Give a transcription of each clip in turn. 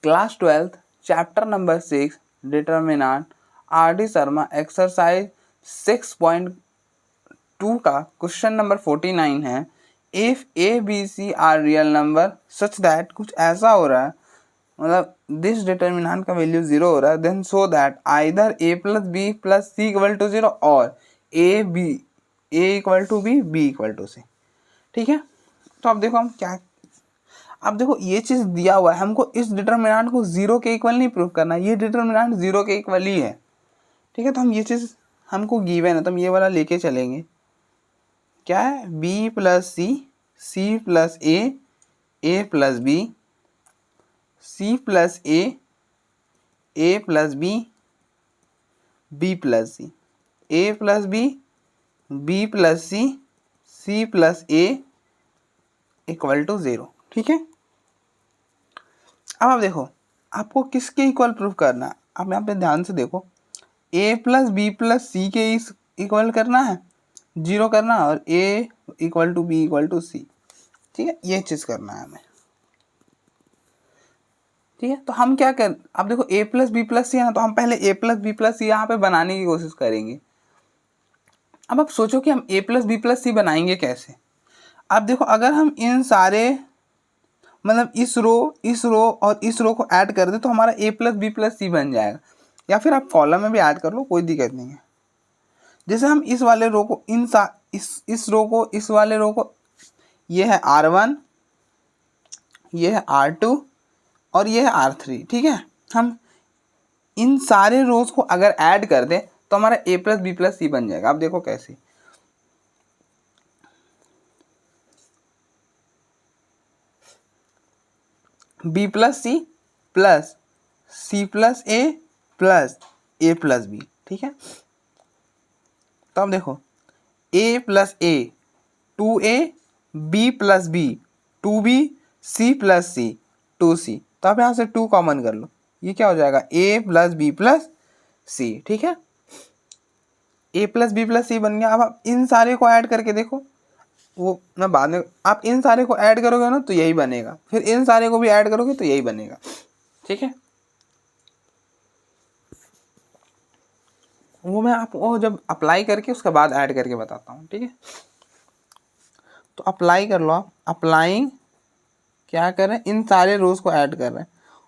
Class 12th chapter number 6 determinant R D. Sharma exercise 6.2 का question number 49 है। If A B C are real number such that, कुछ ऐसा हो रहा है मतलब दिस डिटर्मिनेंट का वैल्यू 0 हो रहा है, then so that either a plus B plus C equal to 0 और a equal to b equal to c. ठीक है, तो अब देखो हम क्या, अब देखो ये चीज दिया हुआ है, हमको इस डिटर्मिनेंट को 0 के इक्वल नहीं प्रूव करना, ये डिटर्मिनेंट 0 के इक्वल ही है। ठीक है, तो हम ये चीज हमको गिवन है तो हम ये वाला लेके चलेंगे। क्या है, B plus C plus A plus B, C plus A plus B plus C, A plus B plus C plus A equal to 0। ठीक है, अब आप देखो आपको किसके इक्वल प्रूफ करना है। आप यहाँ पे ध्यान से देखो, a plus B plus c के इक्वल करना है, 0 करना है, और a equal to b equal to c. ठीक है, ये चीज़ करना है हमें। ठीक है, तो हम क्या कर, अब देखो ए प्लस बी प्लस सी है ना, तो हम पहले ए प्लस बी प्लस सी यहाँ पे बनाने की कोशिश करेंगे। अब आप सोचो कि हम ए प्लस बी प्लस सी बनाएंगे कैसे। अब देखो अगर हम इन सारे मतलब इस रो और इस रो को ऐड कर दे तो हमारा a plus B plus c बन जाएगा, या फिर आप कॉलम में भी ऐड कर लो, कोई दिक्कत नहीं है। जैसे हम इस वाले रो को इस रो को इस वाले रो को, ये है R1, ये है R2 और ये है R3। ठीक है, हम इन सारे रोज को अगर ऐड कर दें तो हमारा a plus B plus c बन जाएगा। आप देखो कैसे, बी प्लस सी प्लस ए प्लस बी। ठीक है, तो अब देखो a plus A 2a, b plus B 2b, c plus c 2c। तो आप यहाँ से 2 कॉमन कर लो, ये क्या हो जाएगा, a plus B plus c. ठीक है, a plus B plus c बन गया। अब आप इन सारे को ऐड करके देखो, वो मैं बाद में, आप इन सारे को ऐड करोगे ना तो यही बनेगा, फिर इन सारे को भी ऐड करोगे तो यही बनेगा। ठीक है, वो मैं आपको जब अप्लाई करके उसके बाद ऐड करके बताता हूँ। ठीक है, तो अप्लाई कर लो आप। अप्लाइंग क्या कर रहे हैं, इन सारे रोज को ऐड कर रहे हैं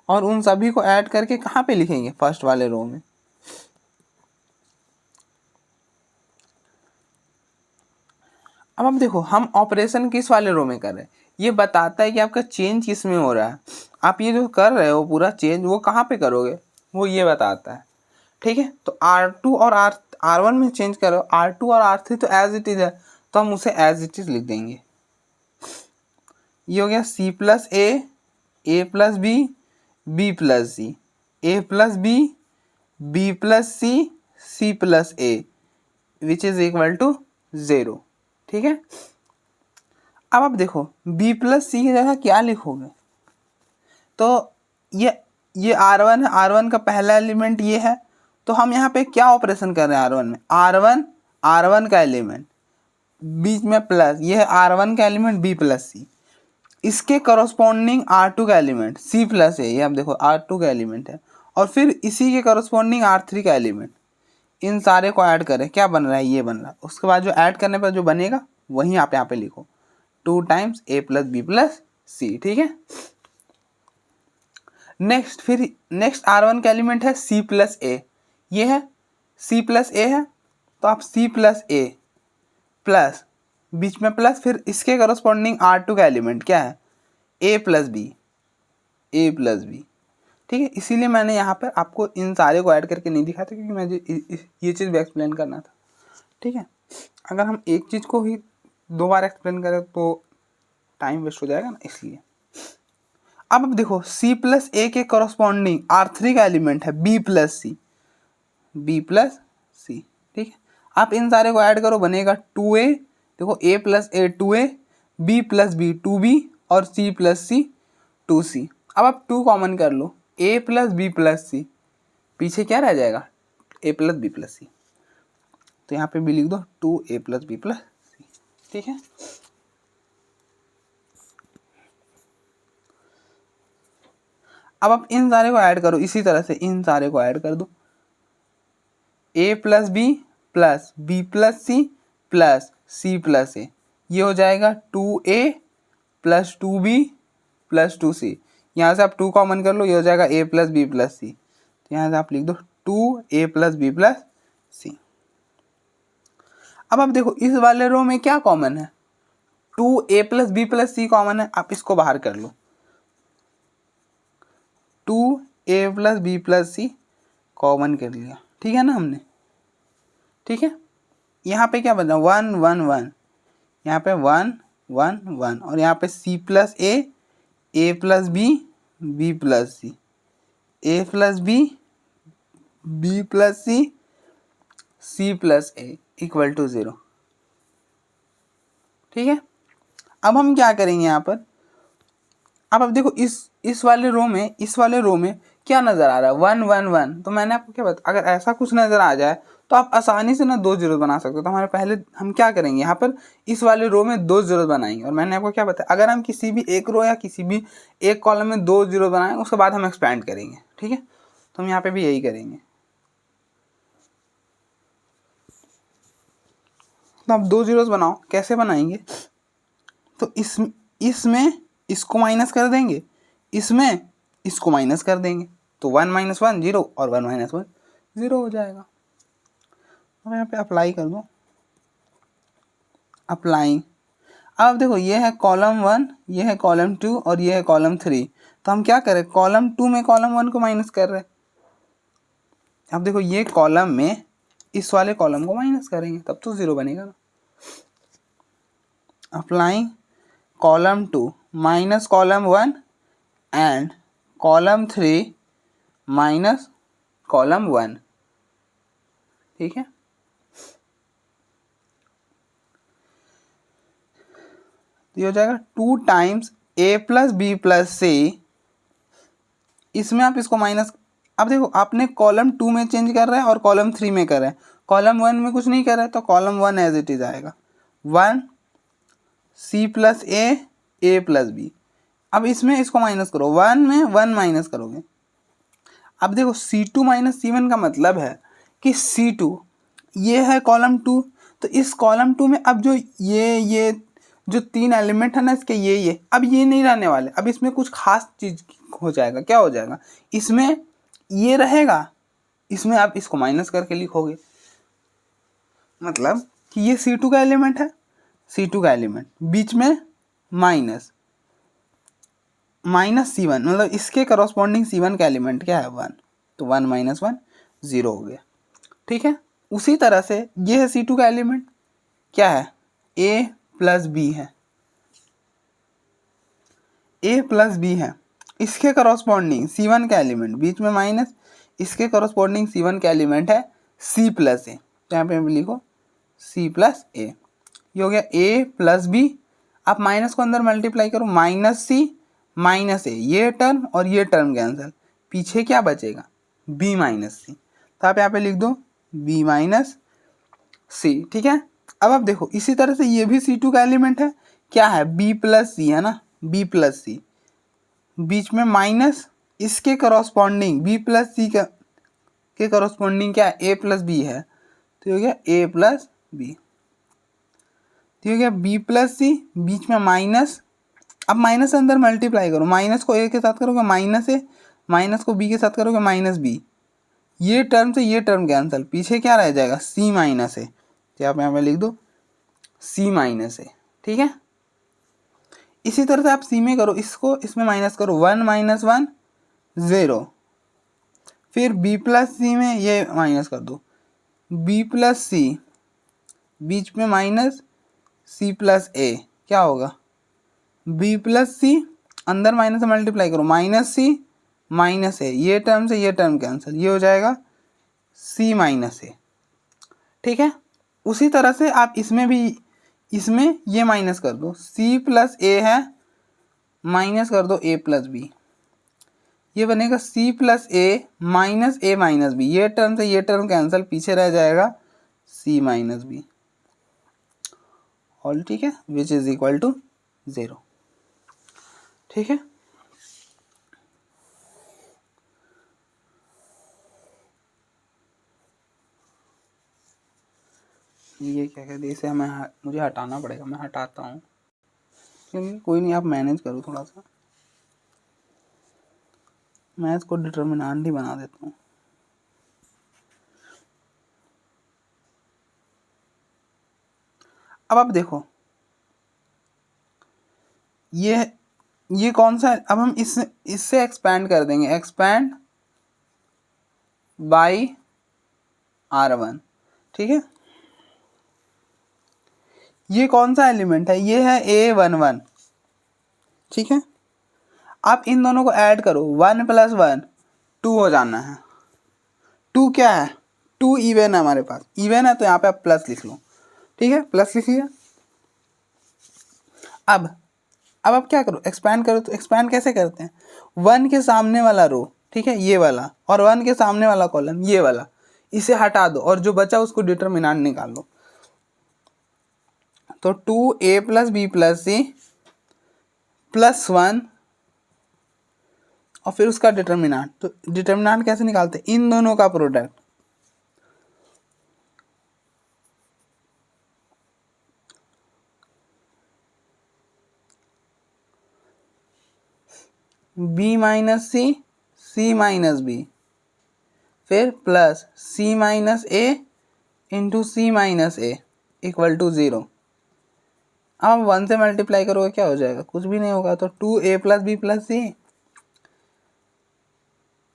और उन सभी को ऐड करके कहाँ पे लिखेंगे, फर्स्ट वाले रो में। अब आप देखो हम ऑपरेशन किस वाले रो में कर रहे हैं, ये बताता है कि आपका चेंज किस में हो रहा है। आप ये जो कर रहे हो पूरा चेंज वो कहाँ पे करोगे, वो ये बताता है। ठीक है, तो R2 और R1 में चेंज करो, R2 और R3 तो एज इट इज है, तो हम उसे एज इट इज लिख देंगे। ये हो गया C plus A plus B plus C, A plus B plus C plus A which is equal to 0। ठीक है, अब आप देखो b प्लस सी की जगह क्या लिखोगे, तो ये R1 है, R1 का पहला एलिमेंट ये है, तो हम यहाँ पे क्या ऑपरेशन कर रहे हैं R1 में, R1 का एलिमेंट बीच में प्लस, ये है R1 का एलिमेंट b प्लस सी, इसके करस्पॉन्डिंग R2 का एलिमेंट C प्लस है, ये आप देखो R2 का एलिमेंट है, और फिर इसी के करस्पॉन्डिंग R3 का एलिमेंट, इन सारे को ऐड करें, क्या बन रहा है, ये बन रहा है। उसके बाद जो ऐड करने पर जो बनेगा वही आप यहाँ पे लिखो, 2 times a plus B plus c. ठीक है, नेक्स्ट R1 का एलिमेंट है C प्लस ए, ये है C प्लस ए है, तो आप C प्लस ए प्लस बीच में प्लस, फिर इसके करस्पॉन्डिंग R2 का एलिमेंट क्या है, a प्लस बी। ठीक है, इसीलिए मैंने यहाँ पर आपको इन सारे को ऐड करके नहीं दिखाया था, क्योंकि मुझे ये चीज़ भी एक्सप्लेन करना था। ठीक है, अगर हम एक चीज़ को ही 2 बार एक्सप्लेन करें तो टाइम वेस्ट हो जाएगा ना, इसलिए। अब देखो C प्लस ए के करस्पॉन्डिंग R3 का एलिमेंट है B प्लस सी। ठीक है, आप इन सारे को ऐड करो, बनेगा 2a, देखो a plus A 2a, b plus B 2b और c प्लस सी 2c। अब आप 2 कॉमन कर लो, a प्लस बी प्लस सी, पीछे क्या रह जाएगा, a प्लस बी प्लस सी, तो यहाँ पे भी लिख दो 2a plus B plus c. ठीक है, अब आप इन सारे को ऐड करो, इसी तरह से इन सारे को ऐड कर दो, a plus B plus B plus C plus C plus a, ये हो जाएगा 2a plus 2b plus 2c। यहाँ से आप 2 कॉमन कर लो, ये हो जाएगा a प्लस बी प्लस सी। तो यहाँ से आप लिख दो 2a प्लस बी प्लस सी। अब आप देखो इस वाले रो में क्या कॉमन है, 2a प्लस बी प्लस सी कॉमन है, आप इसको बाहर कर लो, 2a प्लस बी प्लस सी कॉमन कर लिया, ठीक है ना हमने, ठीक है। यहाँ पे क्या बना 1 1 1, यहाँ पे 1 1 1, और यहाँ पे c plus A plus B plus C, A plus B plus C plus A equal to 0, ठीक है। अब हम क्या करेंगे यहाँ पर, अब देखो इस वाले रो में क्या नज़र आ रहा है 1 1 1। तो मैंने आपको क्या बताया, अगर ऐसा कुछ नज़र आ जाए तो आप आसानी से ना 2 जीरो बना सकते हो। तो हमारे पहले हम क्या करेंगे, यहाँ पर इस वाले रो में 2 जीरो बनाएंगे। और मैंने आपको क्या बताया, अगर हम किसी भी एक रो या किसी भी एक कॉलम में 2 जीरो बनाएंगे उसके बाद हम एक्सपैंड करेंगे, ठीक है। तो हम यहाँ पे भी यही करेंगे। तो आप 2 जीरोस बनाओ, कैसे बनाएंगे, तो इसमें इसको माइनस कर देंगे, इसमें इसको माइनस कर देंगे, तो 1 माइनस 1 0 और 1 माइनस 1 0 हो जाएगा। अब यहाँ पे अप्लाई कर दो, अप्लाई। अब देखो ये है कॉलम 1, ये है कॉलम 2 और ये है कॉलम 3। तो हम क्या करें, कॉलम 2 में कॉलम 1 को माइनस कर रहे हैं। अब देखो ये कॉलम में इस वाले कॉलम को माइनस करेंगे तब तो 0 बनेगा ना। Applying column 2 minus column 1 and column 3 minus column 1, ठीक है। तो ये हो जाएगा 2 times a plus B plus c, इसमें आप इसको माइनस, अब देखो आपने कॉलम 2 में चेंज कर रहे हैं और कॉलम 3 में कर रहे हैं, कॉलम 1 में कुछ नहीं कर रहे हैं, तो कॉलम 1 एज इट इज आएगा 1 c प्लस ए प्लस बी। अब इसमें इसको माइनस करो, 1 में 1 माइनस करोगे। अब देखो C2 माइनस C1 का मतलब है कि C2 ये है कॉलम 2, तो इस कॉलम 2 में अब जो ये जो 3 एलिमेंट है ना इसके, ये अब ये नहीं रहने वाले, अब इसमें कुछ खास चीज़ हो जाएगा। क्या हो जाएगा, इसमें ये रहेगा, इसमें आप इसको माइनस करके लिखोगे, मतलब कि ये C2 का एलिमेंट है, C2 का एलिमेंट बीच में माइनस C1, मतलब इसके करस्पॉन्डिंग C1 का एलिमेंट क्या है 1, तो 1 माइनस 1 0 हो गया, ठीक है। उसी तरह से ये है C2 का एलिमेंट क्या है, A प्लस बी है, A प्लस बी है, इसके करस्पॉन्डिंग C1 का एलिमेंट बीच में माइनस, इसके करस्पॉन्डिंग C1 का एलिमेंट है C प्लस ए, तो यहाँ पे लिखो C प्लस ए, ये हो गया A प्लस बी। आप माइनस को अंदर मल्टीप्लाई करो, माइनस C माइनस ए, ये टर्म और ये टर्म कैंसिल, पीछे क्या बचेगा B माइनस सी, तो आप यहाँ पे लिख दो B माइनस सी, ठीक है। अब आप देखो इसी तरह से ये भी C2 का एलिमेंट है, क्या है B प्लस सी है ना, B प्लस सी बीच में माइनस, इसके करस्पॉन्डिंग B प्लस सी के करस्पॉन्डिंग क्या है A प्लस बी है, तो हो गया A प्लस बी, तो हो गया B प्लस सी बीच में माइनस। अब माइनस अंदर मल्टीप्लाई करो, माइनस को ए के साथ करोगे माइनस ए, माइनस को बी के साथ करोगे माइनस बी, ये टर्म से ये टर्म कैंसिल, पीछे क्या रह जाएगा सी माइनस ए, तो आप यहाँ पे लिख दो सी माइनस ए, ठीक है। इसी तरह से आप सी में करो, इसको इसमें माइनस करो 1 माइनस 1 0, फिर बी प्लस सी में ये माइनस कर दो, बी प्लस सी बीच में माइनस सी प्लस ए, क्या होगा बी प्लस सी, अंदर माइनस से मल्टीप्लाई करो माइनस सी माइनस ए, ये टर्म से ये टर्म कैंसिल, ये हो जाएगा सी माइनस ए, ठीक है। उसी तरह से आप इसमें भी, इसमें ये माइनस कर दो, सी प्लस ए है माइनस कर दो ए प्लस बी, ये बनेगा सी प्लस ए माइनस बी, ये टर्म से ये टर्म कैंसिल, पीछे रह जाएगा सी माइनस बी, ऑल ठीक है, विच इज इक्वल टू 0, ठीक है। ये क्या कहते हैं, इसे मुझे हटाना पड़ेगा, मैं हटाता हूँ। चलिए कोई नहीं, आप मैनेज करो थोड़ा सा, मैं इसको डिटर्मिनेंट ही बना देता हूँ। अब आप देखो ये कौन सा है, अब हम इससे एक्सपैंड कर देंगे, एक्सपैंड बाई R1, ठीक है। ये कौन सा एलिमेंट है, ये है A11, ठीक है। आप इन दोनों को ऐड करो, 1 + 1 2 हो जाना है। 2 क्या है, 2 इवन है, हमारे पास इवन है, तो यहाँ पे आप प्लस लिख लो, ठीक है, प्लस लिखिए। अब आप क्या करो, एक्सपैंड करो। तो एक्सपैंड कैसे करते हैं, 1 के सामने वाला रो, ठीक है, ये वाला, और 1 के सामने वाला कॉलम, ये वाला, इसे हटा दो और जो बचा उसको डिटर्मिनेंट निकाल लो। तो 2a + b + c + 1 और फिर उसका डिटर्मिनेंट। तो डिटर्मिनेंट कैसे निकालते हैं, इन दोनों का product, b - c c - b फिर plus c - a into c - a equal to 0। अब 1 से मल्टीप्लाई करोगे क्या हो जाएगा, कुछ भी नहीं होगा। तो 2a + b + c,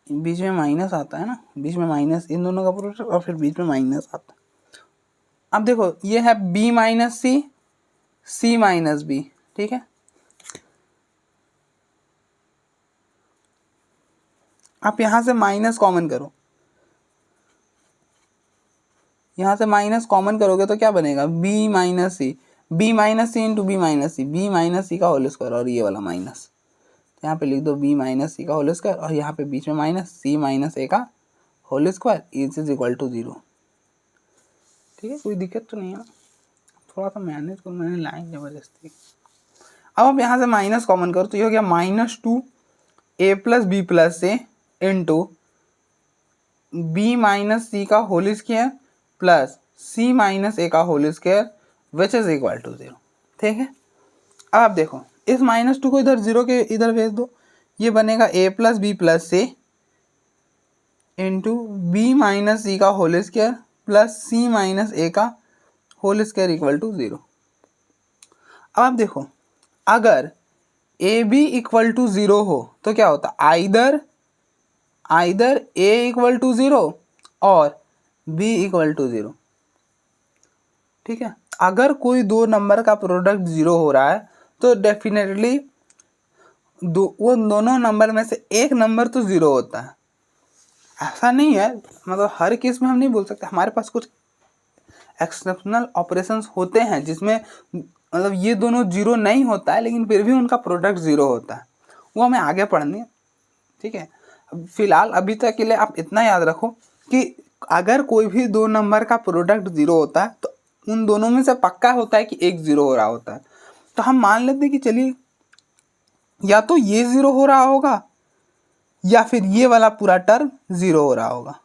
बीच में माइनस आता है ना, बीच में माइनस, इन दोनों का प्रोडक्ट और फिर बीच में माइनस आता है। अब देखो ये है b - c c - b, ठीक है। आप यहाँ से माइनस कॉमन करो, यहाँ से माइनस कॉमन करोगे तो क्या बनेगा, b - c into b - c का होल स्क्वायर, और ये वाला माइनस, यहाँ पे लिख दो b - c का होल स्क्वायर, और यहाँ पे बीच में माइनस c - a का whole square is equal to 0, ठीक है। कोई दिक्कत तो नहीं है, थोड़ा सा मैनेज करो, मैंने लाइन जबरदस्ती। अब आप यहाँ से माइनस कॉमन करो तो ये हो गया -2a + b + c into b - c का whole square plus c - a का whole square which is equal to 0, ठीक है। अब आप देखो इस -2 को इधर 0 के इधर भेज दो, ये बनेगा a + b + c into b - c का whole square plus c - a का होल स्क्वायर इक्वल टू 0। अब आप देखो अगर ए बी इक्वल टू 0 हो तो क्या होता, आइदर a इक्वल टू 0 और b इक्वल टू 0, ठीक है। अगर कोई दो नंबर का प्रोडक्ट 0 हो रहा है तो डेफिनेटली वो दोनों नंबर में से एक नंबर तो 0 होता है। ऐसा नहीं है, मतलब हर केस में हम नहीं बोल सकते, हमारे पास कुछ एक्सेप्शनल ऑपरेशंस होते हैं जिसमें मतलब ये दोनों 0 नहीं होता है लेकिन फिर भी उनका प्रोडक्ट 0 होता है, वो हमें आगे पढ़नी, ठीक है। फिलहाल अभी तक के लिए आप इतना याद रखो कि अगर कोई भी दो नंबर का प्रोडक्ट 0 होता है तो उन दोनों में से पक्का होता है कि एक 0 हो रहा होता है। तो हम मान लेते हैं कि चलिए या तो ये 0 हो रहा होगा या फिर ये वाला पूरा टर्म 0 हो रहा होगा,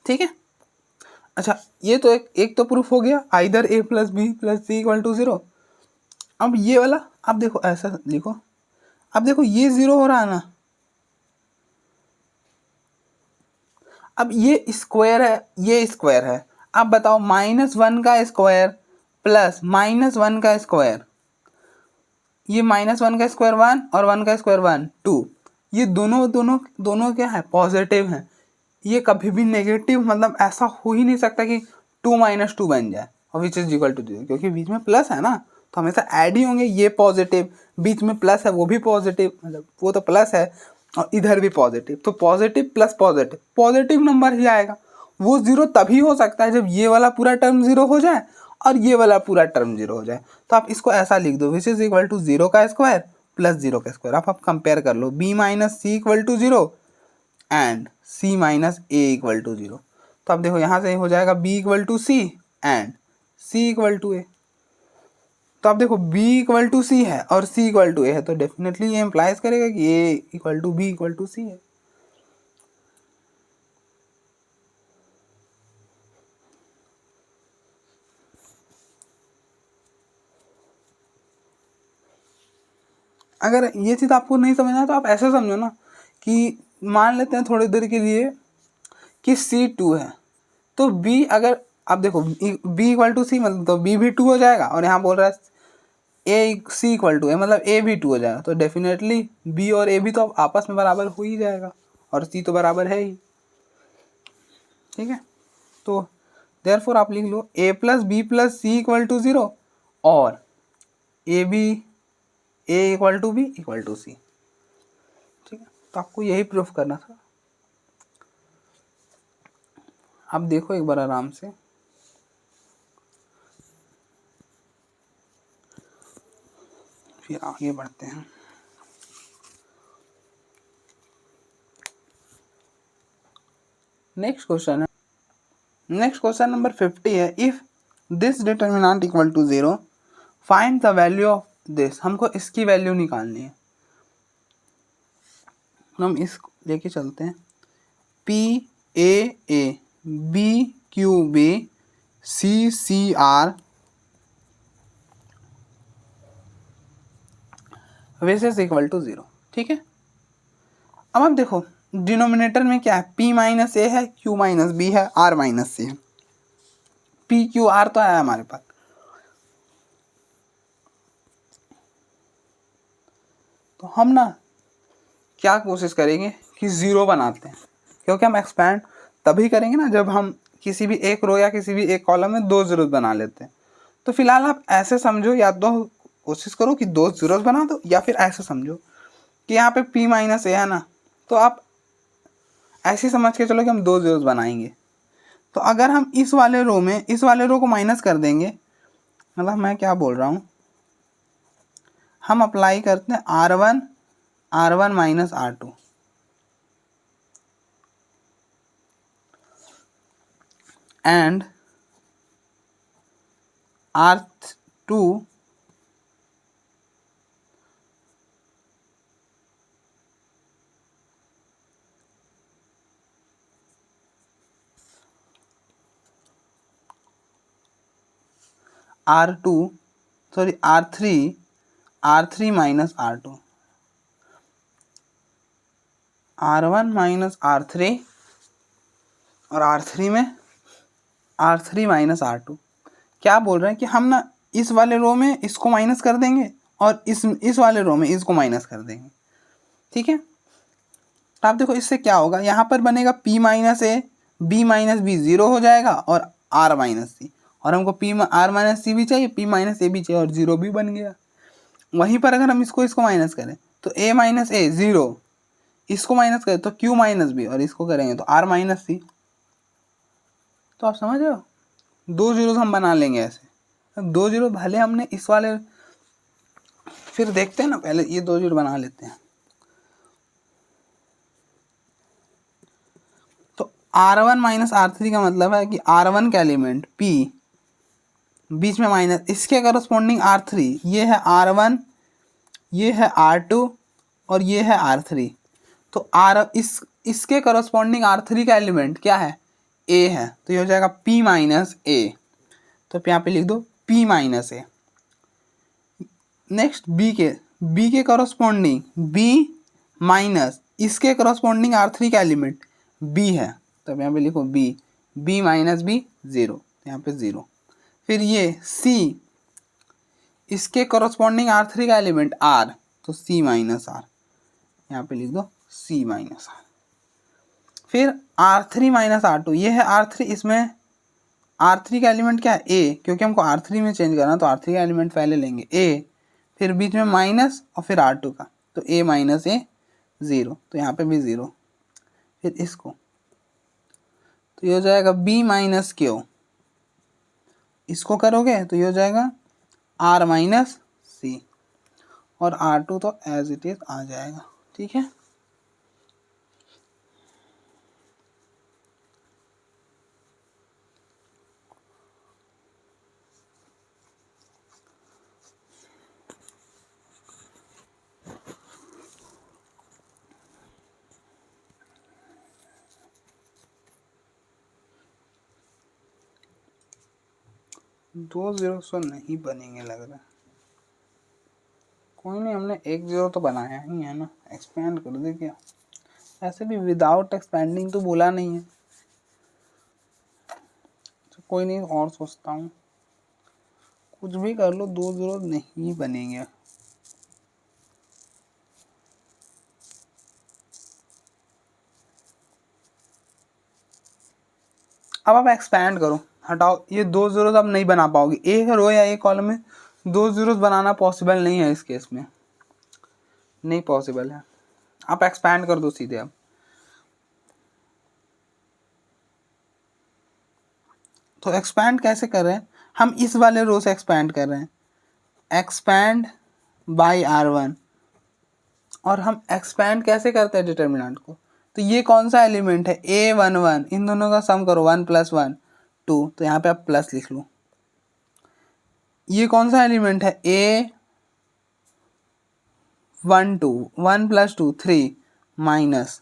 ठीक है। अच्छा ये तो एक तो प्रूफ हो गया, आइदर a + b + c = 0। अब ये वाला आप देखो, ऐसा लिखो, अब देखो ये 0 हो रहा है ना, अब ये स्क्वायर है, ये स्क्वायर है, आप बताओ -1 का स्क्वायर प्लस -1 का स्क्वायर, ये -1 का स्क्वायर 1 और 1 का स्क्वायर 1 2, ये दोनों क्या है, पॉजिटिव हैं। ये कभी भी नेगेटिव मतलब ऐसा हो ही नहीं सकता कि 2 - 2 बन जाए और विच इज इक्वल टू 0, क्योंकि बीच में प्लस है ना, तो हमेशा ऐड ही होंगे। ये पॉजिटिव, बीच में प्लस है वो भी पॉजिटिव, मतलब वो तो प्लस है और इधर भी पॉजिटिव, तो positive plus positive, positive number ही आएगा। वो 0 तभी हो सकता है जब ये वाला पूरा टर्म 0 हो जाए और ये वाला पूरा टर्म 0 हो जाए। तो आप इसको ऐसा लिख दो, विच इज इक्वल टू 0 का स्क्वायर प्लस 0 का स्क्वायर। आप कंपेयर कर लो, b - c = 0 and c - a = 0। तो अब देखो यहाँ से हो जाएगा b = c and c = a। तो आप देखो b = c है और c = a है, तो डेफिनेटली ये इम्प्लाइज करेगा कि a = b = c है। अगर ये चीज़ आपको नहीं समझना तो आप ऐसे समझो ना कि मान लेते हैं थोड़ी देर के लिए कि C2 है, तो B अगर आप देखो B इक्वल टू सी, मतलब तो B भी 2 हो जाएगा, और यहाँ बोल रहा है C इक्वल टू है, मतलब A भी 2 हो जाएगा, तो डेफिनेटली B और A भी तो आपस में बराबर हो ही जाएगा, और C तो बराबर है ही। ठीक है, तो देयरफॉर आप लिख लो A plus B plus C equal to 0 और A equal to B equal to C। ठीक है, तो आपको यही प्रूफ करना था। अब देखो एक बार आराम से, फिर आगे बढ़ते हैं। नेक्स्ट क्वेश्चन नंबर 50 है, if this determinant equal to 0 find the value of this. हमको इसकी वैल्यू निकालनी है। हम इस लेके चलते हैं, P A B Q B C R विसेस इक्वल टू 0। ठीक है, अब आप देखो डिनोमिनेटर में क्या है, P माइनस ए है, Q माइनस बी है, R माइनस सी है। P Q R तो आया हमारे पास, तो हम ना क्या कोशिश करेंगे कि 0 बनाते हैं, क्योंकि हम एक्सपैंड तभी करेंगे ना जब हम किसी भी एक रो या किसी भी एक कॉलम में 2 जीरोस बना लेते हैं। तो फिलहाल आप ऐसे समझो, या तो कोशिश करो कि 2 जीरोस बना दो, या फिर ऐसे समझो कि यहाँ पे P माइनस ए है ना, तो आप ऐसे समझ के चलो कि हम 2 जीरोस बनाएंगे। तो अगर हम इस वाले रो में इस वाले रो को माइनस कर देंगे, मतलब मैं क्या बोल रहा हूँ, हम अप्लाई करते हैं R1 minus R2, and R2 R3 minus R2, R1 minus R3 और R3 में R3 माइनस R2। क्या बोल रहे हैं कि हम ना इस वाले रो में इसको माइनस कर देंगे और इस वाले रो में इसको माइनस कर देंगे। ठीक है, तो आप देखो इससे क्या होगा, यहाँ पर बनेगा P माइनस ए B माइनस बी 0 हो जाएगा, और R माइनस सी, और हमको R माइनस सी भी चाहिए, P माइनस ए भी चाहिए, और 0 भी बन गया। वहीं पर अगर हम इसको माइनस करें तो A माइनस ए 0, इसको माइनस करें तो Q माइनस बी, और इसको करेंगे तो R माइनस सी। तो आप समझ रहे हो, 2 जीरो हम बना लेंगे ऐसे। अब 2 जीरो भले हमने इस वाले, फिर देखते हैं ना, पहले ये 2 जीरो बना लेते हैं। तो R1 माइनस R3 का मतलब है कि R1 का एलिमेंट P बीच में माइनस, इसके करस्पॉन्डिंग R3, ये है R1, ये है R2 और ये है R3। तो इसके करस्पॉन्डिंग R3 का एलिमेंट क्या है, A है, तो ये हो जाएगा P माइनस A। तो यहाँ पे लिख दो P minus A। Next B के करस्पॉन्डिंग B माइनस इसके करस्पॉन्डिंग R3 का एलिमेंट B है, तो यहाँ पे लिखो B माइनस B 0, यहाँ पे 0। फिर ये C, इसके करस्पॉन्डिंग R3 का एलिमेंट R, तो C माइनस R, यहाँ पे लिख दो C माइनस R। फिर R3 माइनस R2, ये है R3, इसमें R3 का एलिमेंट क्या है A, क्योंकि हमको R3 में चेंज करना, तो R3 का एलिमेंट पहले लेंगे A, फिर बीच में माइनस और फिर R2 का, तो A माइनस A 0, तो यहाँ पे भी 0। फिर इसको, तो ये हो जाएगा B माइनस Q, इसको करोगे तो ये हो जाएगा R माइनस C, और R2 तो एज इट इज आ जाएगा। ठीक है, दो जीरो सौ नहीं बनेंगे लग रहा है। कोई नहीं, हमने 1 0 तो बनाया ही है ना, एक्सपेंड कर दे क्या, ऐसे भी विदाउट एक्सपेंडिंग तो बोला नहीं है। तो कोई नहीं, और सोचता हूँ, कुछ भी कर लो, 2 0 नहीं बनेंगे। अब आप एक्सपैंड करो, हटाओ ये 2 जीरोस अब नहीं बना पाओगे, एक रो या एक कॉलम में 2 जीरोस बनाना पॉसिबल नहीं है, इस केस में नहीं पॉसिबल है। आप एक्सपैंड कर दो सीधे। अब तो एक्सपैंड कैसे कर रहे हैं हम, इस वाले रो से एक्सपैंड कर रहे हैं, एक्सपैंड बाई R1। और हम एक्सपैंड कैसे करते हैं डिटर्मिनेंट को, तो ये कौन सा एलिमेंट है, A11, इन दोनों का सम करो, 1 + 1 2, तो यहाँ पे आप प्लस लिख लो। ये कौन सा एलिमेंट है, A12, 1 + 2 3 माइनस,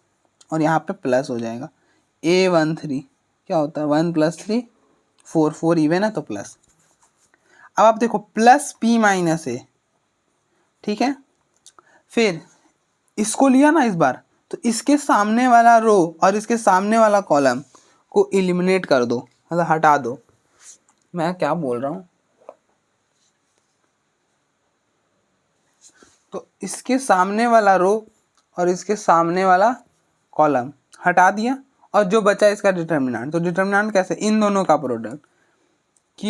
और यहाँ पे प्लस हो जाएगा, A13 क्या होता है, 1 + 3 4, 4 इवन है तो प्लस। अब आप देखो प्लस P - A, ठीक है। फिर इसको लिया ना इस बार, तो इसके सामने वाला रो और इसके सामने वाला कॉलम को एलिमिनेट कर दो, मतलब हटा दो। मैं क्या बोल रहा हूँ, तो इसके सामने वाला रो और इसके सामने वाला कॉलम हटा दिया, और जो बचा इसका डिटर्मिनेंट, तो डिटर्मिनेंट कैसे, इन दोनों का प्रोडक्ट Q ×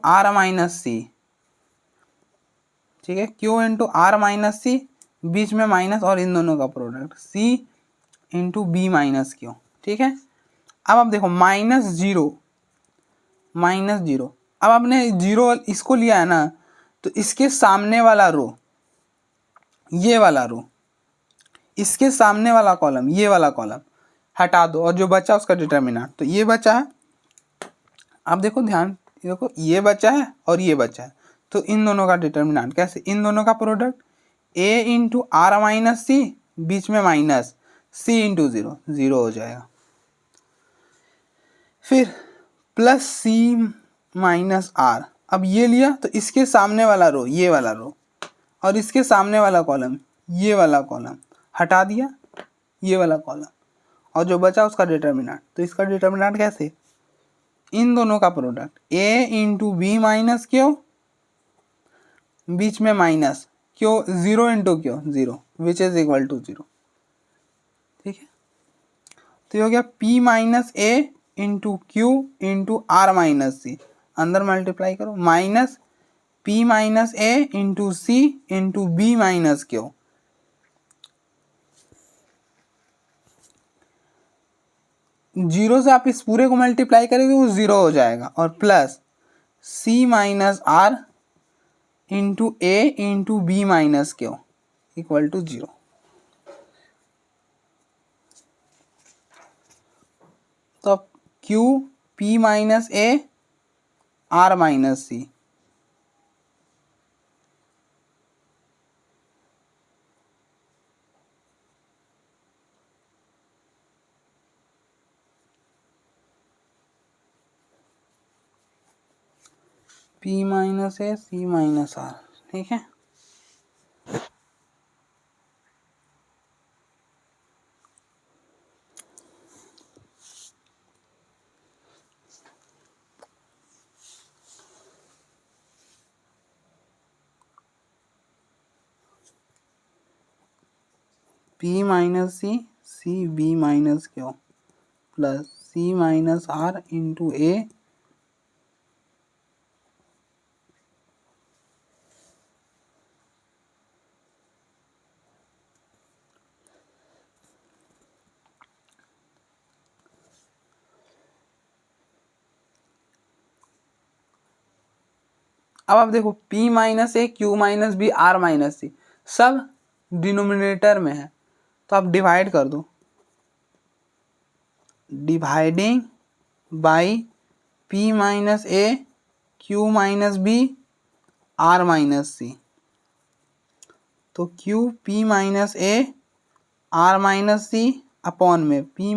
R - C, ठीक है, Q × R - C, बीच में माइनस, और इन दोनों का प्रोडक्ट C × B - Q, ठीक है। अब आप देखो -0 -0, अब आपने 0 इसको लिया है ना, तो इसके सामने वाला रो, ये वाला रो, इसके सामने वाला कॉलम, ये वाला कॉलम हटा दो, और जो बचा उसका डिटर्मिनेंट, तो ये बचा है। अब देखो ध्यान, देखो ये बचा है और ये बचा है, तो इन दोनों का डिटर्मिनेंट कैसे, इन दोनों का प्रोडक्ट A × R - C, बीच में माइनस, C × 0, 0 हो जाएगा। फिर प्लस C - R, अब ये लिया तो इसके सामने वाला रो, ये वाला रो, और इसके सामने वाला कॉलम, ये वाला कॉलम हटा दिया, ये वाला कॉलम, और जो बचा उसका डिटर्मिनेंट, तो इसका डिटर्मिनेंट कैसे, इन दोनों का प्रोडक्ट A × B - Q, बीच में minus, Q 0 × Q 0 which is equal to 0, ठीक है। तो ये हो गया P - A × Q × R - C, अंदर मल्टीप्लाई करो, minus P - A × C × B - Q, zero से आप इस पूरे को मल्टीप्लाई करेंगे वो 0 हो जाएगा, और plus C - R × A × B - Q equal to 0। तो अब Q P - A R - C, P - A C - R, ठीक है। P - C C B - Q plus C - R × A अब आप देखो P - A Q - B R - C सब denominator में है, तो आप डिवाइड कर दो, dividing by P - A Q - B R - C, तो Q P - A R - C upon में P - A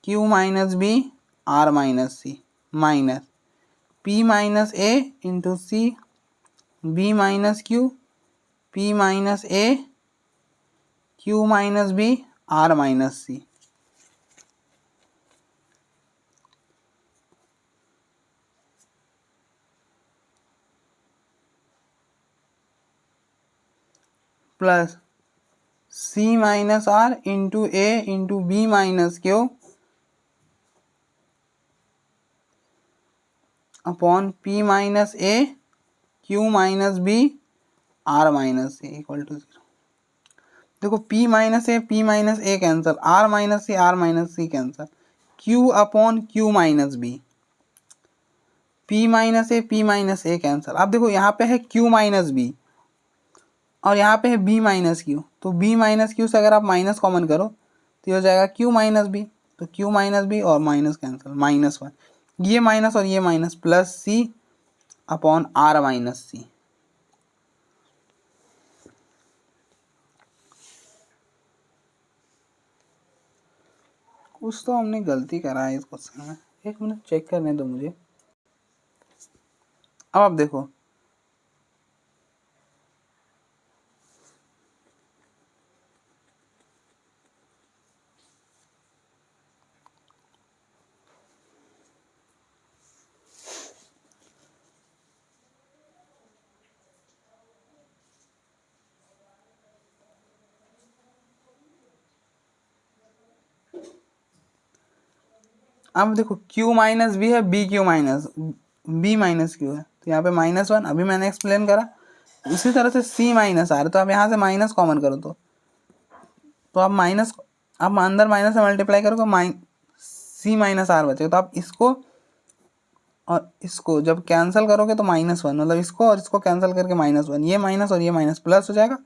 Q - B R - C minus P - A × C b minus q, p minus a, q minus b, r minus C. Plus c minus r into a into b minus q upon P minus a, q minus b, r minus c equal to 0। देखो p minus a cancel, r minus c cancel, q upon Q minus b, p minus a cancel. अब देखो यहाँ पे है q minus B और यहाँ पे है b माइनस क्यू, तो b माइनस क्यू से अगर आप माइनस कॉमन करो तो ये हो जाएगा q माइनस बी, तो q माइनस बी और माइनस कैंसिल, -1, ये माइनस और ये minus, plus c upon r minus c. कुछ तो हमने गलती करा है इस क्वेश्चन में, एक मिनट चेक करने दो मुझे। अब आप देखो अब देखो q माइनस बी है, B Q minus B minus Q है, तो यहाँ पे -1 अभी मैंने एक्सप्लेन करा। उसी तरह से c माइनस आर, तो आप यहाँ से माइनस कॉमन करो तो आप माइनस, आप अंदर माइनस से मल्टीप्लाई करोगे c माइनस आर बचेगा, तो आप इसको और इसको जब कैंसिल करोगे तो -1, मतलब इसको और इसको कैंसिल करके -1, ये माइनस और ये माइनस प्लस हो जाएगा,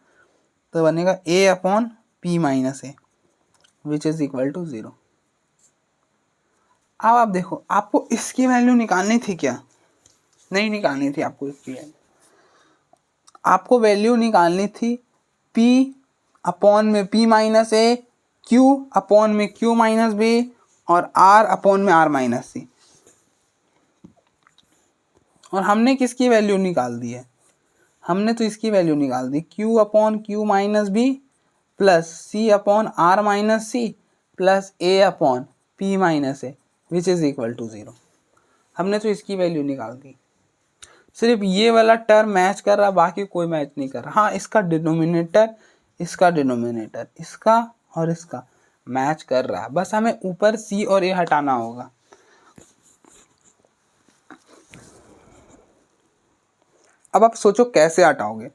तो बनेगा a upon P minus A which is equal to 0। अब आप देखो आपको इसकी वैल्यू निकालनी थी क्या? नहीं निकालनी थी आपको इसकी वैल्यू, आपको वैल्यू निकालनी थी p अपॉन में p माइनस ए, q अपॉन में q माइनस बी और r अपॉन में r माइनस सी। और हमने किसकी वैल्यू निकाल दी है? हमने तो इसकी वैल्यू निकाल दी, q upon Q minus B plus c upon r minus C plus a upon p minus A which is equal to 0। हमने तो इसकी वैल्यू निकाल दी, सिर्फ ये वाला टर्म मैच कर रहा, बाकी कोई मैच नहीं कर रहा। हाँ इसका डिनोमिनेटर, इसका डिनोमिनेटर, इसका और इसका मैच कर रहा है, बस हमें ऊपर c और a हटाना होगा। अब आप सोचो कैसे हटाओगे।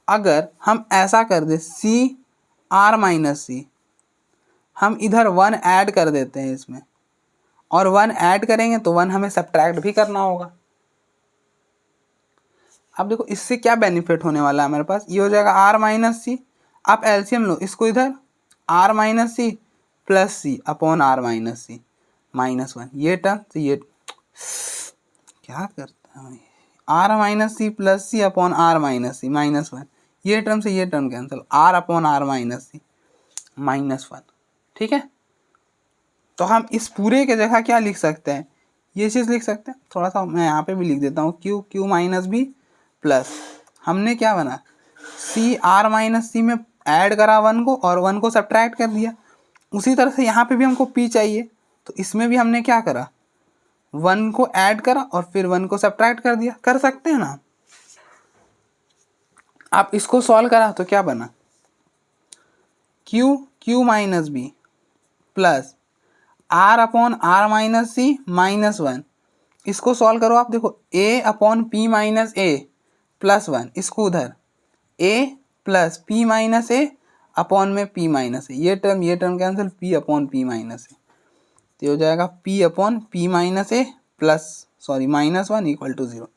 अगर हम ऐसा कर दे c r माइनस सी, हम इधर 1 ऐड कर देते हैं इसमें, और 1 ऐड करेंगे तो 1 हमें सब्ट्रैक्ट भी करना होगा। अब देखो इससे क्या बेनिफिट होने वाला है हमारे पास, ये हो जाएगा r माइनस सी, आप एलसीएम लो इसको इधर, r माइनस सी plus c upon r minus सी -1, ये टर्म तो ये क्या करता है, r माइनस सी plus c upon r minus सी -1, ये टर्म से ये term cancel, r upon r minus सी -1। ठीक है, तो हम इस पूरे के जगह क्या लिख सकते हैं, ये चीज़ लिख सकते हैं। थोड़ा सा मैं यहाँ पे भी लिख देता हूँ, क्यू माइनस बी प्लस, हमने क्या बना, सी आर माइनस सी में ऐड करा 1 को और 1 को सब्ट्रैक्ट कर दिया। उसी तरह से यहाँ पे भी हमको पी चाहिए, तो इसमें भी हमने क्या करा, 1 को ऐड करा और फिर 1 को सब्ट्रैक्ट कर दिया। कर सकते हैं ना आप इसको सॉल्व करा तो क्या बना, q minus B plus r upon r minus सी -1, इसको सॉल्व करो आप, देखो a upon P minus a +1, इसको उधर a plus p minus a upon में p माइनस ए, ये term cancel, p upon P minus a, तो हो जाएगा p upon P minus a -1 equal to 0।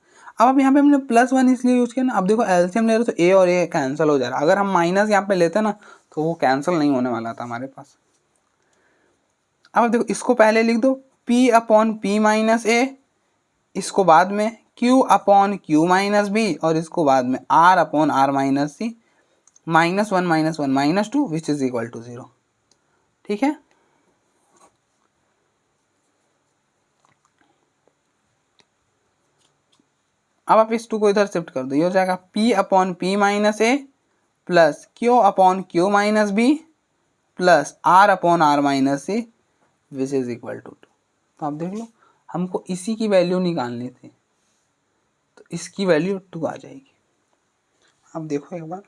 अब यहाँ पे हमने +1 इसलिए यूज किया ना, अब देखो एलसीएम ले रहे तो a और a कैंसिल हो जा रहा है, अगर हम माइनस यहाँ पे लेते ना तो वो कैंसिल नहीं होने वाला था हमारे पास। अब देखो इसको पहले लिख दो, p upon P minus A, इसको बाद में q upon Q minus B, और इसको बाद में r upon r minus C -1 -1 -2 which is equal to 0। ठीक है, अब आप इस 2 को इधर शिफ्ट कर दो, ये हो जाएगा P upon P minus A plus Q upon Q minus B plus R upon R minus C which is equal to 2। तो आप देख लो, हमको इसी की वैल्यू निकालनी थी, तो इसकी वैल्यू 2 आ जाएगी। अब देखो एक बार,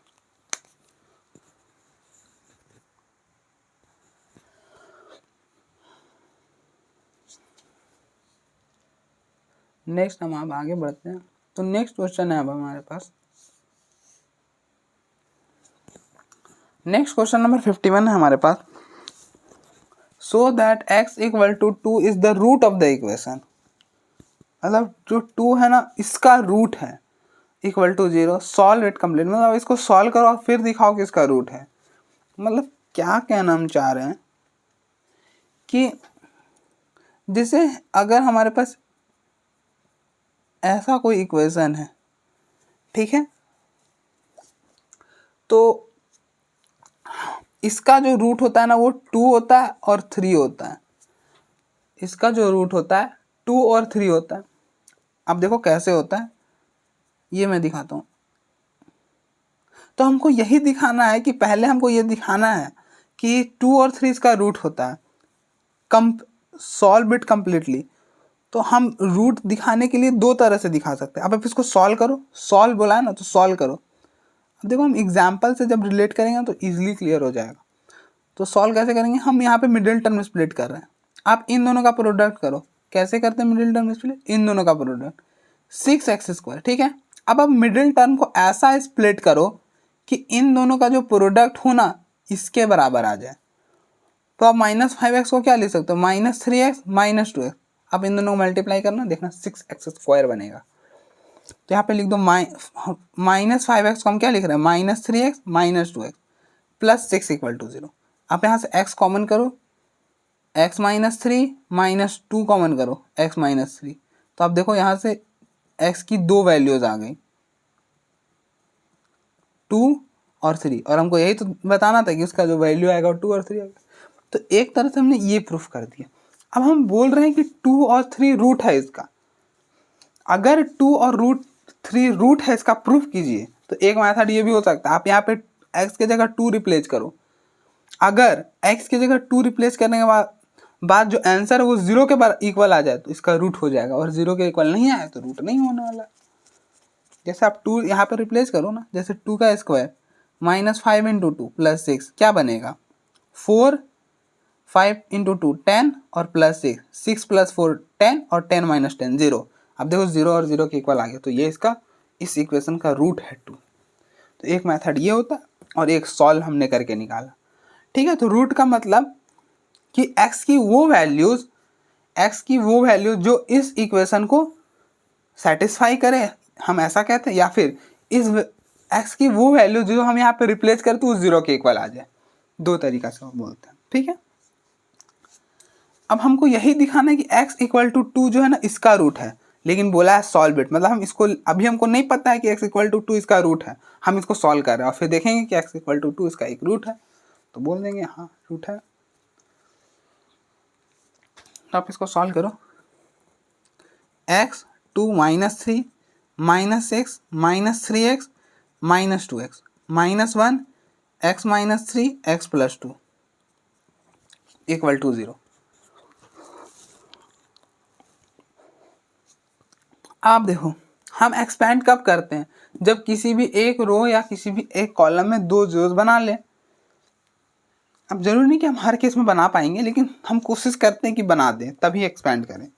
नेक्स्ट हम अब आगे बढ़ते हैं। तो नेक्स्ट क्वेश्चन है अब हमारे पास, नेक्स्ट क्वेश्चन नंबर 51 है हमारे पास। So that x equal to 2 is the root of the equation, मतलब जो 2 है ना इसका रूट है, equal to 0, solve it complete, मतलब इसको सॉल्व करो और फिर दिखाओ कि इसका रूट है। मतलब क्या कहना हम चाह रहे हैं कि जैसे अगर हमारे पास ऐसा कोई इक्वेशन है, ठीक है, तो इसका जो रूट होता है ना वो 2 होता है और 3 होता है। इसका जो रूट होता है 2 और 3 होता है। अब देखो कैसे होता है, ये मैं दिखाता हूँ। तो हमको यही दिखाना है कि पहले हमको ये दिखाना है कि 2 और 3 इसका रूट होता है, सॉल्व इट कंप्लीटली। तो हम रूट दिखाने के लिए 2 तरह से दिखा सकते हैं। अब आप इसको सॉल्व करो, सॉल्व बोला है ना तो सॉल्व करो। अब देखो हम एग्जाम्पल से जब रिलेट करेंगे तो ईजिली क्लियर हो जाएगा। तो सॉल्व कैसे करेंगे, हम यहाँ पे मिडिल टर्म स्प्लिट कर रहे हैं, आप इन दोनों का प्रोडक्ट करो। कैसे करते हैं मिडिल टर्म स्प्लिट, इन दोनों का प्रोडक्ट 6x², ठीक है। अब आप मिडिल टर्म को ऐसा स्प्लिट करो कि इन दोनों का जो प्रोडक्ट हो ना इसके बराबर आ जाए। तो आप -5x को क्या लिख सकते हो, -3x -2x। आप इन दोनों को मल्टीप्लाई करना, देखना 6x² बनेगा। तो यहाँ पे लिख दो -5x को हम क्या लिख रहे हैं, -3x -2x plus 6 equal to 0। आप यहाँ से x कॉमन करो, x -3 -2 कॉमन करो, x -3। तो आप देखो यहाँ से x की 2 वैल्यूज आ गई, 2 और 3, और हमको यही तो बताना था कि उसका जो वैल्यू आएगा वो 2 और 3 आएगा। तो एक तरह से हमने ये प्रूफ कर दिया। अब हम बोल रहे हैं कि 2 और 3 रूट है इसका। अगर 2 और 3 रूट है इसका प्रूफ कीजिए। तो एक मेथड ये भी हो सकता है, आप यहाँ पे x की जगह 2 रिप्लेस करो। अगर x की जगह 2 रिप्लेस करने के बाद जो आंसर है वो 0 के इक्वल आ जाए तो इसका रूट हो जाएगा, और 0 के इक्वल नहीं आए तो रूट नहीं होने वाला। जैसे आप 2 यहाँ पे रिप्लेस करो ना, जैसे 2 का स्क्वायर -5 × 2 + 6 क्या बनेगा, 4, 5 × 2 10 और +6, 6 + 4 10 और 10 - 10 0। अब देखो 0 और 0 के इक्वल आ गया, तो ये इसका इस इक्वेशन का रूट है 2। तो एक मेथड ये होता है और एक सॉल्व हमने करके निकाला, ठीक है। तो रूट का मतलब कि x की वो वैल्यूज जो इस इक्वेशन को सेटिस्फाई करे, हम ऐसा कहते हैं, या फिर इस x की वो वैल्यू जो हम यहाँ पे रिप्लेस करते हैं उस 0 के इक्वल आ जाए। 2 तरीका से हम बोलते हैं, ठीक है। अब हमको यही दिखाना है कि x इक्वल टू 2 जो है ना इसका रूट है, लेकिन बोला है सॉल्व इट, मतलब हम इसको अभी हमको नहीं पता है कि x इक्वल टू 2 इसका रूट है, हम इसको सॉल्व कर रहे हैं और फिर देखेंगे कि x इक्वल टू 2 इसका एक रूट है, तो बोल देंगे हाँ रूट है। तो आप इसको सॉल्व करो, x 2 -3 -6 -3x -2x -1 x -3 x + 2 equal to 0। आप देखो हम एक्सपेंड कब करते हैं, जब किसी भी एक रो या किसी भी एक कॉलम में 2 जीरोस बना लें। अब जरूरी नहीं कि हम हर केस में बना पाएंगे, लेकिन हम कोशिश करते हैं कि बना दें तभी एक्सपेंड करें।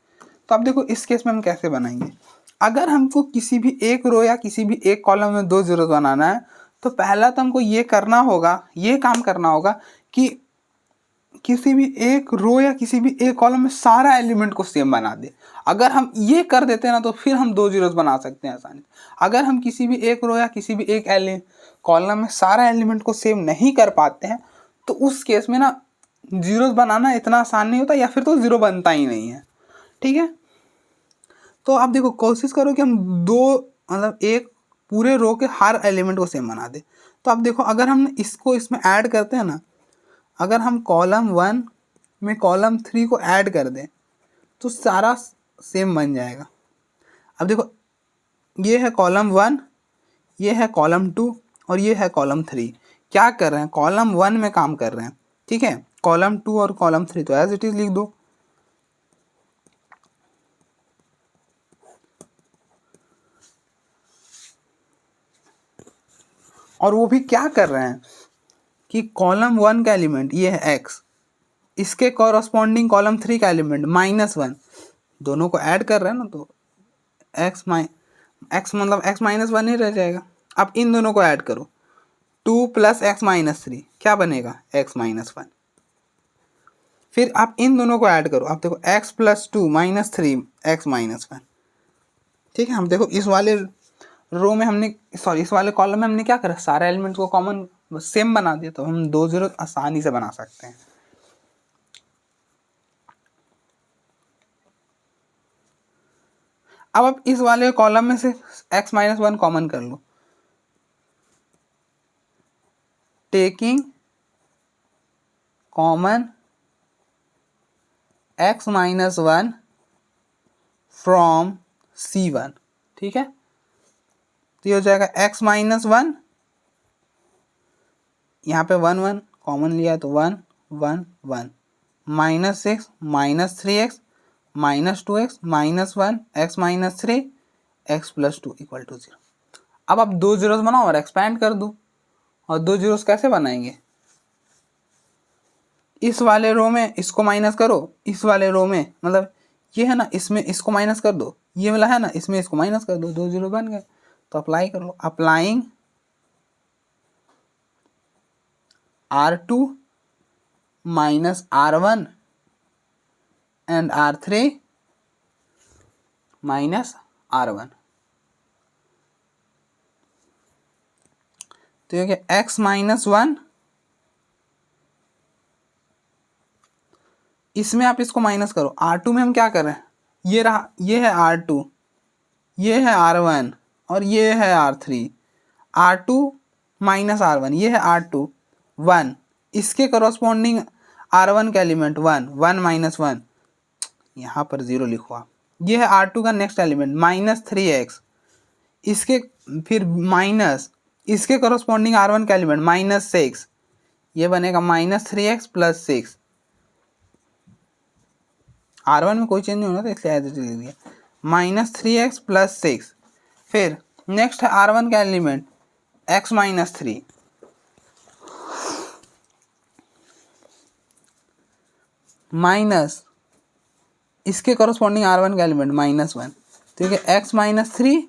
तो अब देखो इस केस में हम कैसे बनाएंगे। अगर हमको किसी भी एक रो या किसी भी एक कॉलम में 2 जीरोस बनाना है, तो पहला तो हमको ये करना होगा, ये काम करना होगा कि किसी भी एक रो या किसी भी एक कॉलम में सारा एलिमेंट को सेम बना दे। अगर हम ये कर देते हैं ना तो फिर हम 2 जीरोस बना सकते हैं आसानी। अगर हम किसी भी एक रो या किसी भी एक कॉलम में सारा एलिमेंट को सेम नहीं कर पाते हैं तो उस केस में ना जीरोस बनाना इतना आसान नहीं होता, या फिर तो जीरो बनता ही नहीं है, ठीक है। तो आप देखो कोशिश करो कि हम मतलब एक पूरे रो के हर एलिमेंट को सेम बना दे। तो आप देखो अगर हम इसको इसमें ऐड करते हैं ना, अगर हम कॉलम 1 में कॉलम 3 को ऐड कर दें तो सारा सेम बन जाएगा। अब देखो ये है कॉलम 1, ये है कॉलम 2 और ये है कॉलम 3। क्या कर रहे हैं, कॉलम 1 में काम कर रहे हैं, ठीक है। कॉलम 2 और कॉलम 3 तो एज इट इज लिख दो। और वो भी क्या कर रहे हैं कि कॉलम 1 का एलिमेंट ये है x, इसके कॉरस्पॉन्डिंग कॉलम 3 का एलिमेंट -1, दोनों को ऐड कर रहे हैं ना, तो x मतलब x -1 ही रह जाएगा। अब इन दोनों को ऐड करो, 2 + x - 3 क्या बनेगा, x - 1। फिर आप इन दोनों को ऐड करो, आप देखो x + 2 - 3 x - 1, ठीक है। हम देखो इस वाले रो में हमने, सॉरी इस वाले कॉलम में हमने क्या करा, सारे एलिमेंट्स को कॉमन सेम बना दिया, तो हम 2 0 आसानी से बना सकते हैं। अब आप इस वाले कॉलम में से x - 1 कॉमन कर लो, taking common x - 1 from C1, ठीक है। तो ये हो जाएगा x - 1, यहाँ पे 1 1 कॉमन लिया तो 1 1 1, -6 -3x -2x -1 x - 3 x + 2 = 0। अब आप 2 जीरोस बनाओ और एक्सपैंड कर दो। और 2 जीरोस कैसे बनाएंगे, इस वाले रो में इसको माइनस करो, इस वाले रो में मतलब ये है ना, इसमें इसको माइनस कर दो, ये वाला है ना, इसमें इसको माइनस कर दो, 2 जीरो बन गए। तो अप्लाई कर लो, applying R2 - R1 and R3 - R1। तो ये क्या, x - 1, इसमें आप इसको माइनस करो, R2 में हम क्या कर रहे हैं, ये रहा, ये है R2, ये है R1 और ये है R3। R2 - R1, ये है R2 1, इसके करस्पॉन्डिंग R1 का एलिमेंट 1 1 - 1, यहाँ पर 0 लिखो आप। ये है R2 का नेक्स्ट एलिमेंट -3x, इसके फिर माइनस, इसके करस्पॉन्डिंग R1 का एलिमेंट -6, ये बनेगा -3x + 6। R1 में कोई चेंज नहीं होना था इसलिए एज इट इज लिख दिया, -3x + 6। फिर नेक्स्ट है R1 का एलिमेंट x - 3, माइनस इसके करस्पॉन्डिंग R1 का एलिमेंट -1, ठीक है। x - 3,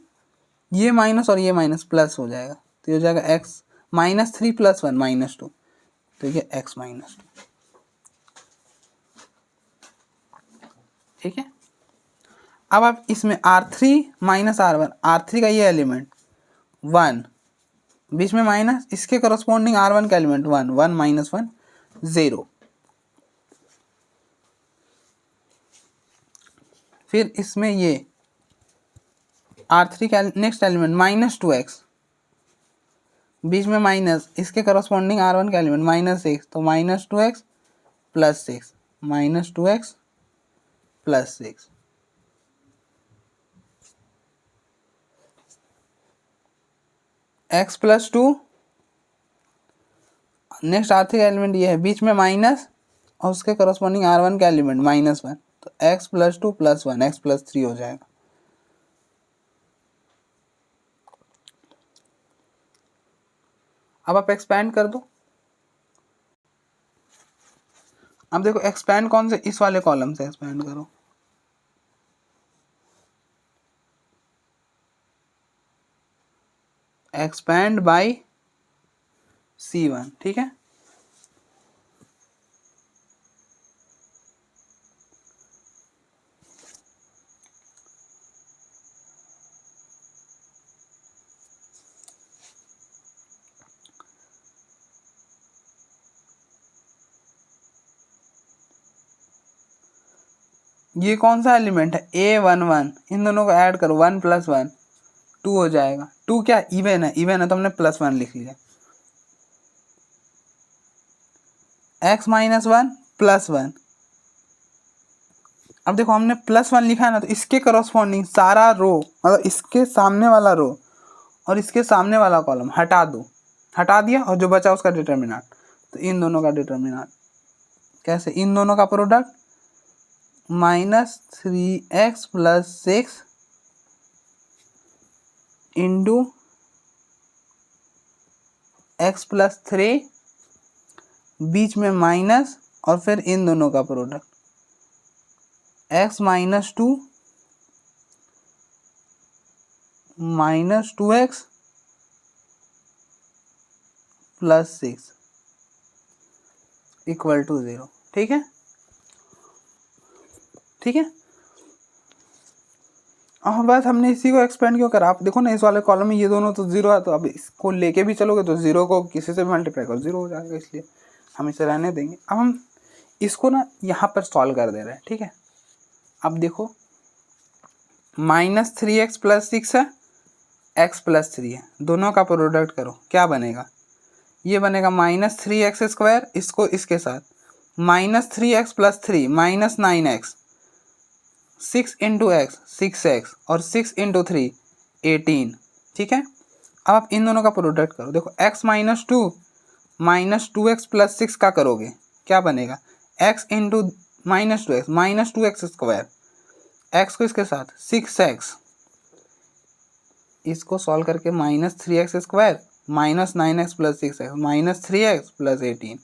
ये माइनस और ये माइनस प्लस हो जाएगा, तो ये हो जाएगा x - 3 + 1 -2, तो ये x - 2, ठीक है। अब आप इसमें R3 - R1, R3 का ये एलिमेंट 1, बीच में माइनस, इसके करस्पॉन्डिंग R1 का एलिमेंट 1 1 - 1 0। फिर इसमें ये R3 का नेक्स्ट एलिमेंट -2x, बीच में माइनस, इसके करस्पॉन्डिंग R1 का एलिमेंट -6, तो -2x + 6 -2x + 6। x + 2, next R3 का एलिमेंट ये है, बीच में माइनस और उसके करस्पॉन्डिंग R1 का एलिमेंट -1, तो x + 2 + 1 x + 3 हो जाएगा। अब आप एक्सपैंड कर दो। अब देखो एक्सपैंड कौन से, इस वाले कॉलम से एक्सपैंड करो, एक्सपैंड बाय C1, ठीक है। ये कौन सा एलिमेंट है, A11, इन दोनों को ऐड करो, 1 + 1 2 हो जाएगा। 2 क्या इवन है, इवन है तो हमने +1 लिख लिया। x - 1 + 1, अब देखो हमने +1 लिखा है ना, तो इसके करस्पॉन्डिंग सारा रो, मतलब इसके सामने वाला रो और इसके सामने वाला कॉलम हटा दो, हटा दिया, और जो बचा उसका डिटर्मिनेंट। तो इन दोनों का डिटर्मिनेंट कैसे, इन दोनों का प्रोडक्ट -3x + 6 इंटू x + 3, बीच में माइनस, और फिर इन दोनों का प्रोडक्ट x - 2 - 2x + 6 = 0। ठीक है, ठीक है। हाँ, बस हमने इसी को एक्सपेंड क्यों करा, आप देखो ना इस वाले कॉलम में ये दोनों तो 0 है, तो अब इसको लेके भी चलोगे तो 0 को किसी से भी मल्टीप्लाई करो 0 हो जाएगा, इसलिए हम इसे रहने देंगे। अब हम इसको ना यहाँ पर सॉल्व कर दे रहे हैं। ठीक है, अब देखो -3x + 6 है, x + 3 है, दोनों का प्रोडक्ट करो, क्या बनेगा, ये बनेगा -3x², इसको इसके साथ -3x + 3 -9x, 6 × x 6x, और 6 × 3 18। ठीक है, अब आप इन दोनों का प्रोडक्ट करो, देखो x - 2 - 2x + 6 का करोगे, क्या बनेगा, x × -2x -2x², x को इसके साथ 6x, इसको सॉल्व करके -3x² -9x + 6x -3x + 18,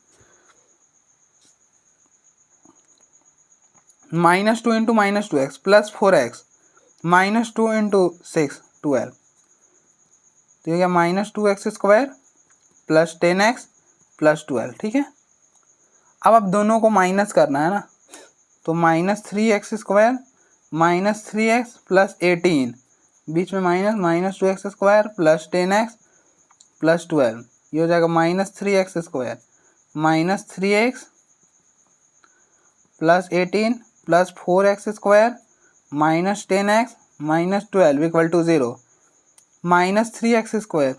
-2 × -2x + 4x -2 × 6 12, तो ये गया -2x² + 10x + 12। ठीक है, अब दोनों को माइनस करना है ना, तो -3x² -3x + 18, बीच में माइनस -2x² + 10x + 12, ये हो जाएगा -3x² -3x + 18 + 4x² -10x - 12 = 0, -3x²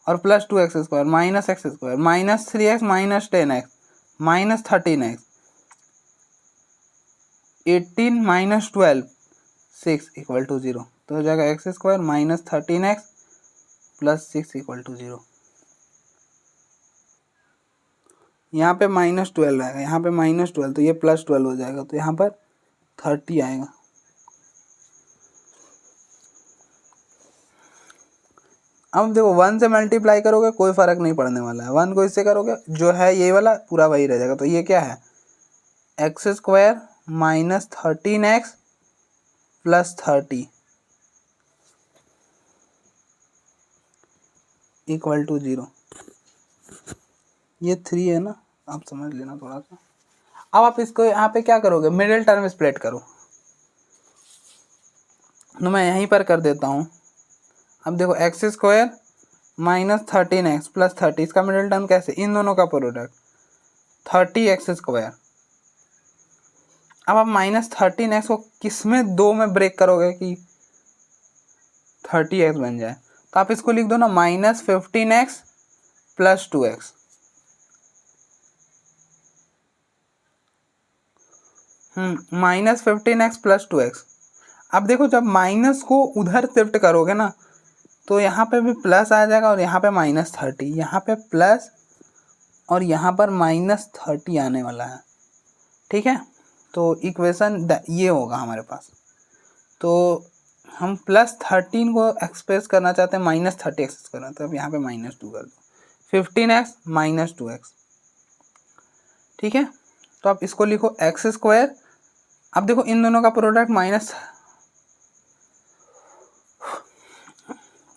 और +2x² -x² -3x -10x -13x 18 - 12 6 = 0, तो हो जाएगा x² -13x + 6 = 0। यहाँ पे -12 आएगा, यहाँ पे -12, तो ये +12 हो जाएगा, तो यहाँ पर 30 आएगा। अब देखो 1 से मल्टीप्लाई करोगे कोई फर्क नहीं पड़ने वाला है, 1 को इससे करोगे जो है ये वाला पूरा वही रह जाएगा, तो ये क्या है, x² -13x + 30 = 0। ये 3 है ना, आप समझ लेना थोड़ा सा। अब आप इसको यहाँ पे क्या करोगे, मिडिल टर्म स्प्लिट करो, तो मैं यहीं पर कर देता हूँ। अब देखो x² -13x + 30, इसका मिडिल टर्म कैसे, इन दोनों का प्रोडक्ट 30x²। अब आप -13x को किस में 2 में ब्रेक करोगे कि 30x बन जाए, तो आप इसको लिख दो ना -15x + 2x। -15x + 2x। अब देखो जब माइनस को उधर शिफ्ट करोगे ना, तो यहाँ पे भी प्लस आ जाएगा, और यहाँ पे -30, यहाँ पे प्लस और यहाँ पर -30 आने वाला है। ठीक है, तो इक्वेशन ये होगा हमारे पास, तो हम +13 को एक्सप्रेस करना चाहते हैं -30 एक्सप्रेस करना, तो अब यहाँ पे -2 कर दो, 15x - 2x। ठीक है, तो आप इसको लिखो x²। अब देखो इन दोनों का प्रोडक्ट माइनस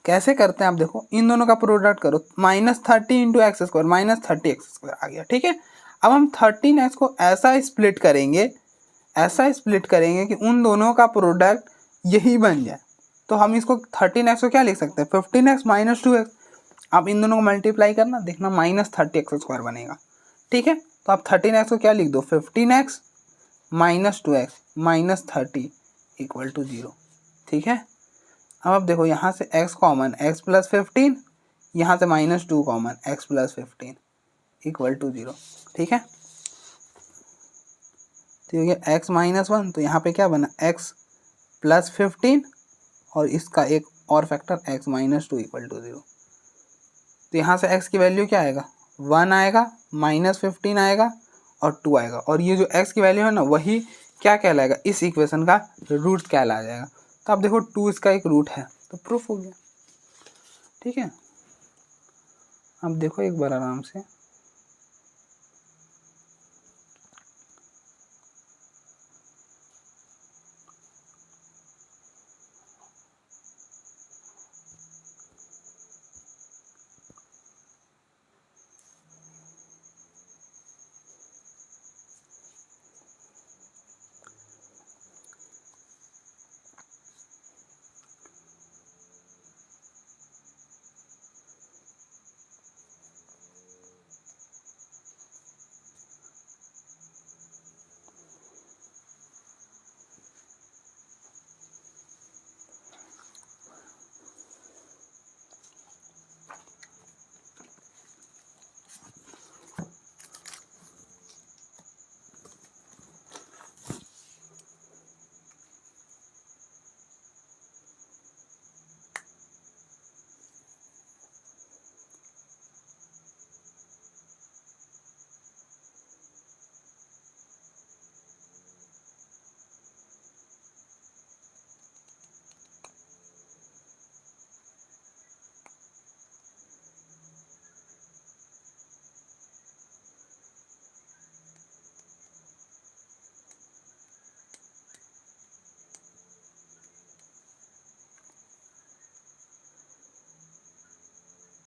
कैसे करते हैं, आप देखो इन दोनों का प्रोडक्ट करो, -30 × x² -30x² आ गया। ठीक है, अब हम 13x को ऐसा स्प्लिट करेंगे कि उन दोनों का प्रोडक्ट यही बन जाए, तो हम इसको 13x को क्या लिख सकते हैं, 15x - 2x। आप इन दोनों को मल्टीप्लाई करना, देखना -30x² बनेगा। ठीक है, तो आप 13x को क्या लिख दो, 15x - 2x -30 = 0। ठीक है, अब आप देखो यहाँ से x कॉमन, x + 15, यहाँ से -2 कॉमन, x + 15 = 0। ठीक है, तो ये हो गया x माइनस 1, तो यहाँ पे क्या बना x प्लस 15 और इसका एक और factor x minus 2 equal to 0। तो यहाँ से x की वैल्यू क्या आएगा, 1 आएगा, माइनस 15 आएगा और 2 आएगा, और ये जो x की वैल्यू है ना वही क्या कहलाएगा, इस इक्वेशन का रूट कहला जाएगा। तो अब देखो 2 इसका एक रूट है, तो प्रूफ हो गया। ठीक है, अब देखो एक बार आराम से।